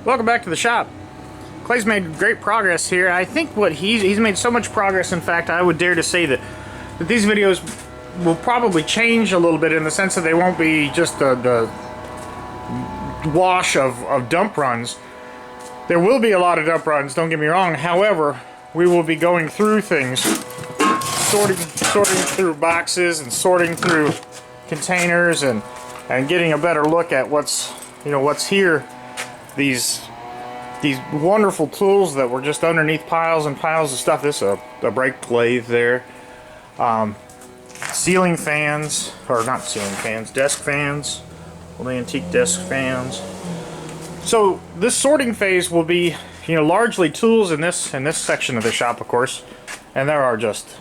Welcome back to the shop. Clay's made great progress here. I think what he's made so much progress, in fact, I would dare to say that these videos will probably change a little bit in the sense that they won't be just the wash of dump runs. There will be a lot of dump runs, don't get me wrong. However, we will be going through things, sorting through boxes and sorting through containers and getting a better look at what's here. These wonderful tools that were just underneath piles and piles of stuff. This is a brake lathe there. Ceiling fans, or not ceiling fans, desk fans. Old antique desk fans. So this sorting phase will be, largely tools in this section of the shop, of course. And there are just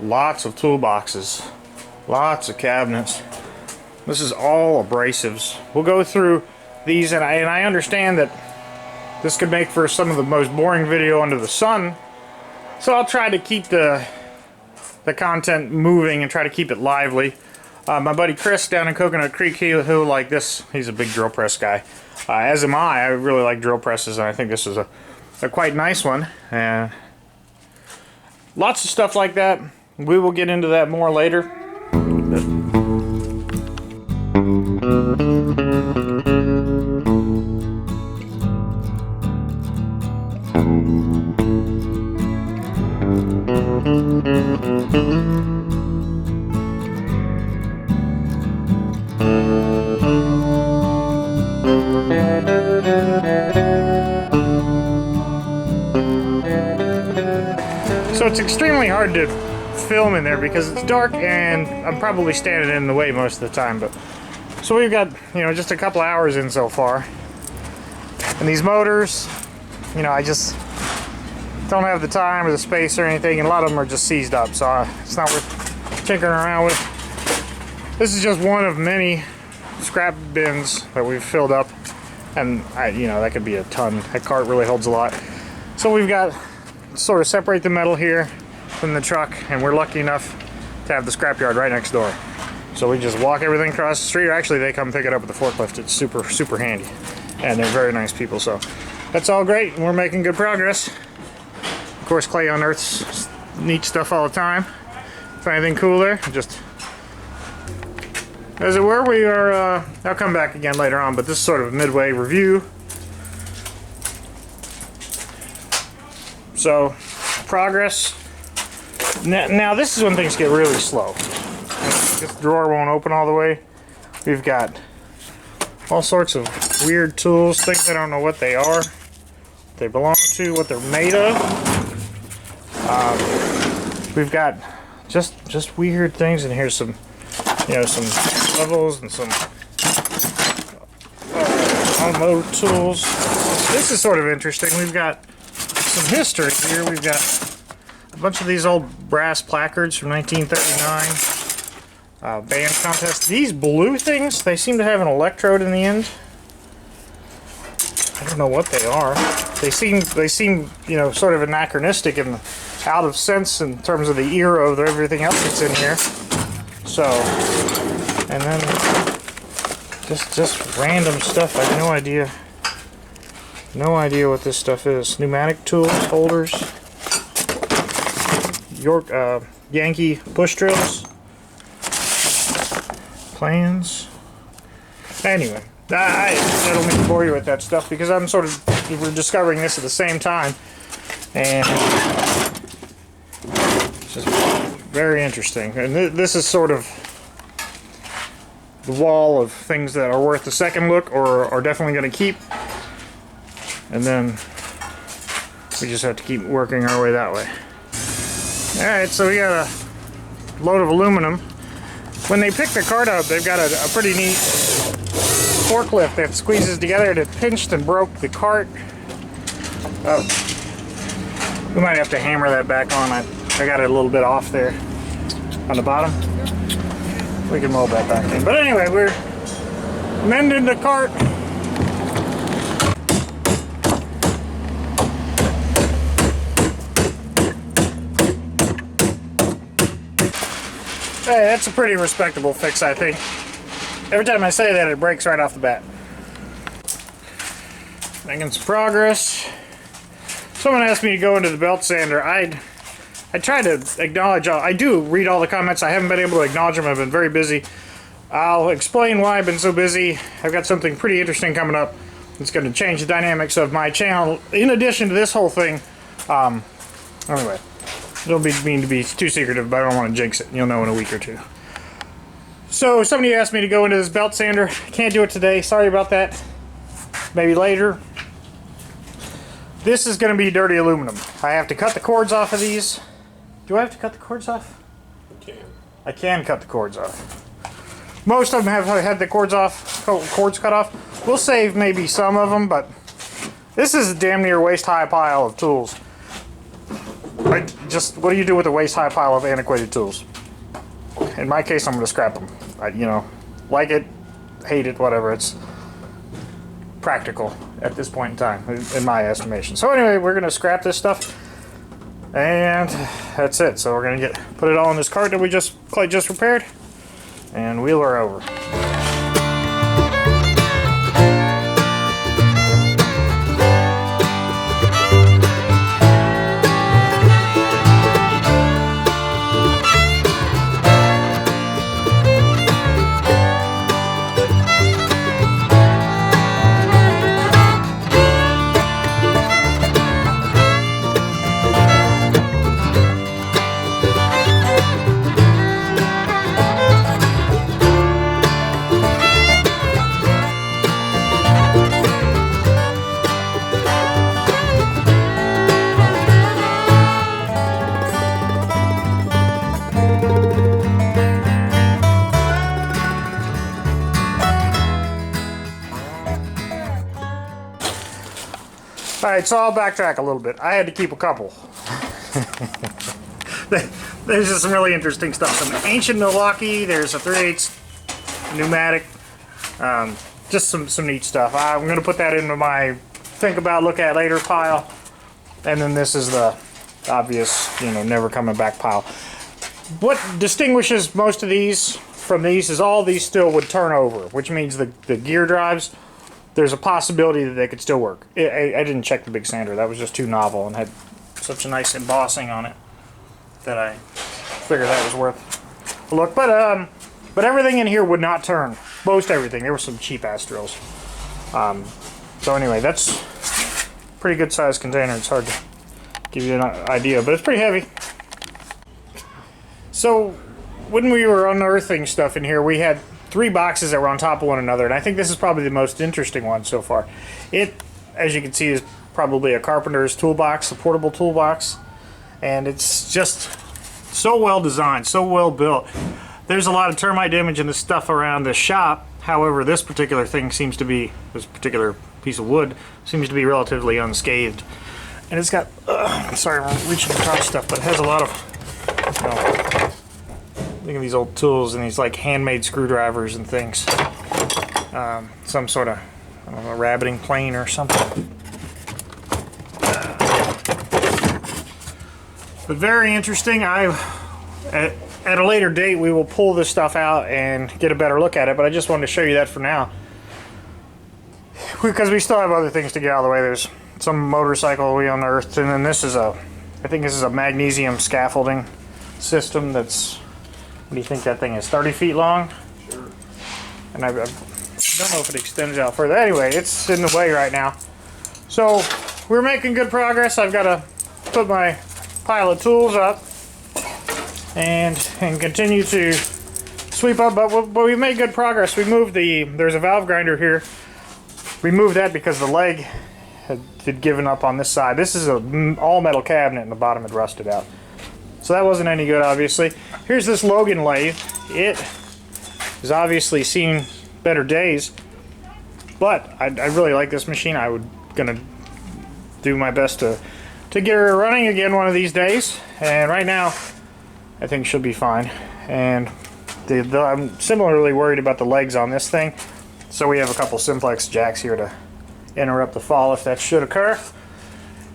lots of toolboxes, lots of cabinets. This is all abrasives. We'll go through these, and I understand that this could make for some of the most boring video under the sun, so I'll try to keep the content moving and try to keep it lively. My buddy Chris down in Coconut Creek, he'll like this. He's a big drill press guy, as am I. I really like drill presses, and I think this is a quite nice one. Lots of stuff like that. We will get into that more later. So it's extremely hard to film in there because it's dark and I'm probably standing in the way most of the time. But so we've got just a couple hours in so far, and these motors, I just don't have the time or the space or anything, and a lot of them are just seized up, so it's not worth tinkering around with. This is just one of many scrap bins that we've filled up, and that could be a ton. That cart really holds a lot. So we've got to sort of separate the metal here from the truck, and we're lucky enough to have the scrapyard right next door. So we just walk everything across the street, or actually they come pick it up with the forklift. It's super handy, and they're very nice people, so that's all great, and we're making good progress. Of course, Clay unearths neat stuff all the time. If anything cool there, just as it were. We are, I'll come back again later on, but this is sort of a midway review. So, progress. Now this is when things get really slow. This drawer won't open all the way. We've got all sorts of weird tools, things I don't know what they are, what they belong to, what they're made of. We've got just weird things, and here's some some levels and some automotive tools. This is sort of interesting. We've got some history here. We've got a bunch of these old brass placards from 1939. Band contest. These blue things, they seem to have an electrode in the end. I don't know what they are. They seem sort of anachronistic and out of sense in terms of the era of everything else that's in here. So, and then just random stuff. I have no idea what this stuff is. Pneumatic tools, holders, Yankee push drills, plans. Anyway, I don't mean to bore you with that stuff because we're discovering this at the same time, and it's just very interesting. And this is sort of the wall of things that are worth a second look or are definitely going to keep, and then we just have to keep working our way that way. Alright, so we got a load of aluminum. When they pick the cart up, they've got a pretty neat forklift that squeezes together, and it pinched and broke the cart. Oh, we might have to hammer that back on. I got it a little bit off there on the bottom. We can mold that back in. But anyway, we're mending the cart. Hey, that's a pretty respectable fix, I think. Every time I say that, it breaks right off the bat. Making some progress. Someone asked me to go into the belt sander. I try to acknowledge I do read all the comments. I haven't been able to acknowledge them. I've been very busy. I'll explain why I've been so busy. I've got something pretty interesting coming up. It's going to change the dynamics of my channel. In addition to this whole thing, anyway, don't mean to be too secretive, but I don't want to jinx it. You'll know in a week or two. So somebody asked me to go into this belt sander. Can't do it today. Sorry about that. Maybe later. This is going to be dirty aluminum. I have to cut the cords off of these. Do I have to cut the cords off? You can. I can cut the cords off. Most of them have had the cords cut off. We'll save maybe some of them, but this is a damn near waist-high pile of tools. What do you do with a waist-high pile of antiquated tools? In my case, I'm going to scrap them. You know, like it, hate it, whatever. It's practical at this point in time, in my estimation. So anyway, we're going to scrap this stuff, and that's it. So we're going to put it all in this cart that Clay just repaired, and wheel her over. Alright, so I'll backtrack a little bit. I had to keep a couple. There's just some really interesting stuff. Some ancient Milwaukee, there's a 3/8 pneumatic. Just some neat stuff. I'm going to put that into my think about, look at later pile. And then this is the obvious, you know, never coming back pile. What distinguishes most of these from these is all these still would turn over, which means the gear drives, there's a possibility that they could still work. I didn't check the big sander. That was just too novel and had such a nice embossing on it that I figured that was worth a look. But everything in here would not turn. Most everything. There were some cheap ass drills. So anyway, that's a pretty good sized container. It's hard to give you an idea, but it's pretty heavy. So when we were unearthing stuff in here, we had 3 boxes that were on top of one another, and I think this is probably the most interesting one so far. It, as you can see, is probably a carpenter's toolbox, a portable toolbox, and it's just so well designed, so well built. There's a lot of termite damage in the stuff around the shop. However, this particular thing seems to be, this particular piece of wood seems to be relatively unscathed. And it's got, sorry, I'm reaching across stuff, but it has a lot of, you know, look at these old tools and these like handmade screwdrivers and things. Some sort of, I don't know, rabbiting plane or something. But very interesting. At a later date we will pull this stuff out and get a better look at it, but I just wanted to show you that for now. Because we still have other things to get out of the way. There's some motorcycle we unearthed, and then this is I think this is a magnesium scaffolding system that's, what do you think that thing is, 30 feet long? Sure. And I don't know if it extends out further. Anyway, it's in the way right now. So we're making good progress. I've got to put my pile of tools up and continue to sweep up, but we made good progress. We moved there's a valve grinder here. We moved that because the leg had given up on this side. This is an all metal cabinet and the bottom had rusted out. So that wasn't any good, obviously. Here's this Logan lathe. It has obviously seen better days, but I really like this machine. Gonna do my best to get her running again one of these days. And right now, I think she'll be fine. And I'm similarly worried about the legs on this thing. So we have a couple simplex jacks here to interrupt the fall if that should occur.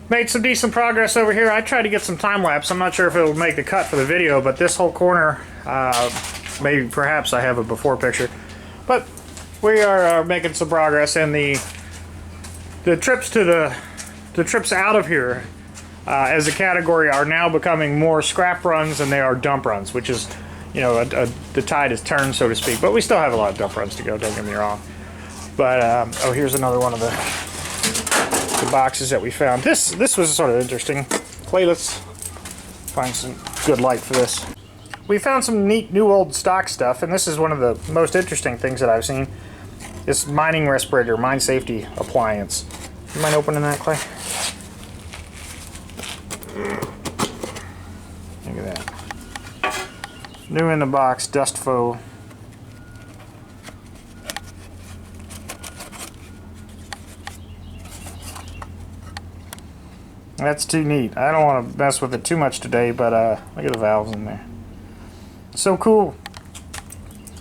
Made some decent progress over here. I tried to get some time lapse. I'm not sure if it'll make the cut for the video, but this whole corner, maybe perhaps I have a before picture. But we are making some progress, and the the trips out of here as a category are now becoming more scrap runs than they are dump runs, which is, you know, the tide has turned, so to speak. But we still have a lot of dump runs to go, don't get me wrong. But oh, here's another one of the boxes that we found. This was sort of interesting. Let's find some good light for this. We found some neat new old stock stuff, and this is one of the most interesting things that I've seen. This mining respirator, mine safety appliance. You mind opening that, Clay? Look at that. New in the box, dust foe. That's too neat. I don't want to mess with it too much today, but look at the valves in there. So cool.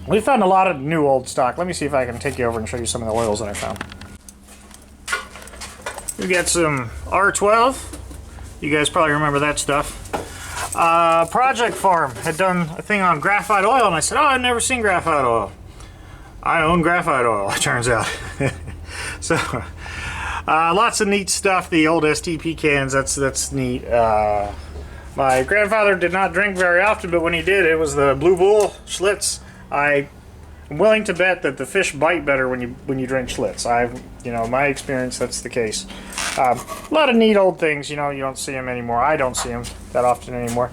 We found a lot of new old stock. Let me see if I can take you over and show you some of the oils that I found. We got some R12. You guys probably remember that stuff. Project Farm had done a thing on graphite oil, and I said, oh, I've never seen graphite oil. I own graphite oil, it turns out. So, lots of neat stuff. The old STP cans, that's neat. My grandfather did not drink very often, but when he did, it was the Blue Bull Schlitz. I'm willing to bet that the fish bite better when you drink Schlitz. You know, my experience, that's the case. A lot of neat old things. You know, you don't see them anymore. I don't see them that often anymore.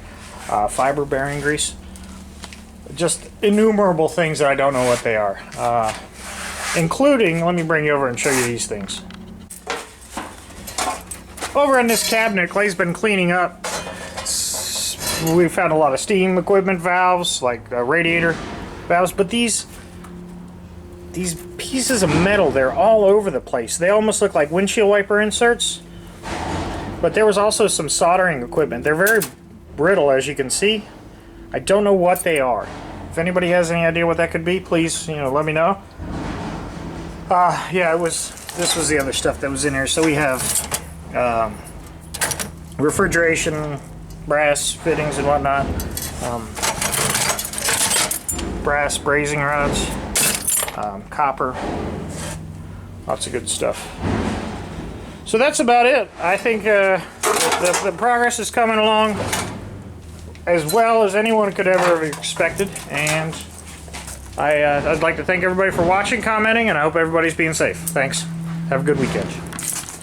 Fiber bearing grease. Just innumerable things that I don't know what they are. Including, let me bring you over and show you these things. Over in this cabinet, Clay's been cleaning up. We found a lot of steam equipment valves, like radiator valves, but these pieces of metal, they're all over the place. They almost look like windshield wiper inserts, but there was also some soldering equipment. They're very brittle, as you can see. I don't know what they are. If anybody has any idea what that could be, please, you know, let me know. Yeah, this was the other stuff that was in here. So we have refrigeration, brass fittings and whatnot, brass brazing rods, copper, lots of good stuff. So that's about it. I think the progress is coming along as well as anyone could ever have expected, and I'd like to thank everybody for watching, commenting, and I hope everybody's being safe. Thanks. Have a good weekend.